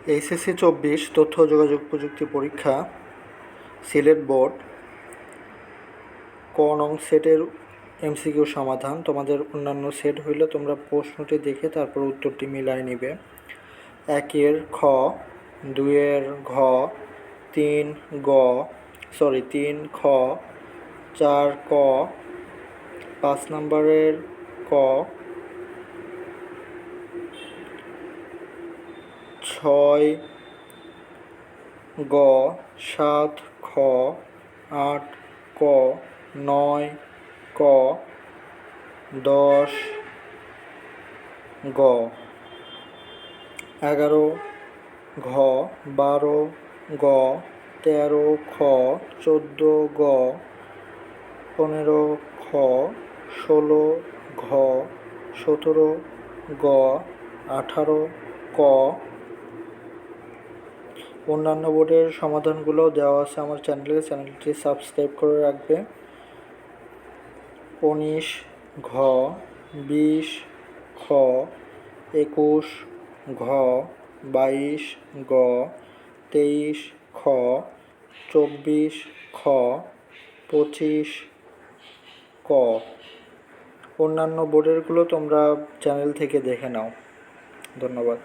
HSC 24 তথ্য ও যোগাযোগ প্রযুক্তি পরীক্ষা সিলেট বোর্ড ক নং সেটের এমসিকিউ সমাধান। তোমাদের অন্যান্য সেট হইলে তোমরা প্রশ্নটি দেখে তারপর উত্তরটি মিলাই নিবে। 1 খ, 2 ঘ, 3 খ, 4 ক, 5 নম্বরের ক, 6 গ, 7 খ, 8 ক, 9 ক, 10 গ, 11 ঘ, 12 গ, 13 খ, 14 গ, 15 খ, 16 ঘ, 17 গ, 18 ক। অন্যান্য বোর্ডের সমাধানগুলো দেওয়া আছে আমার চ্যানেলটি সাবস্ক্রাইব করে রাখবে। 19 ঘ, 20 খ, 21 ঘ, 22 গ, 23 খ, 24 খ, 25 ক। অন্যান্য বোর্ডেরগুলো তোমরা চ্যানেল থেকে দেখে নাও। ধন্যবাদ।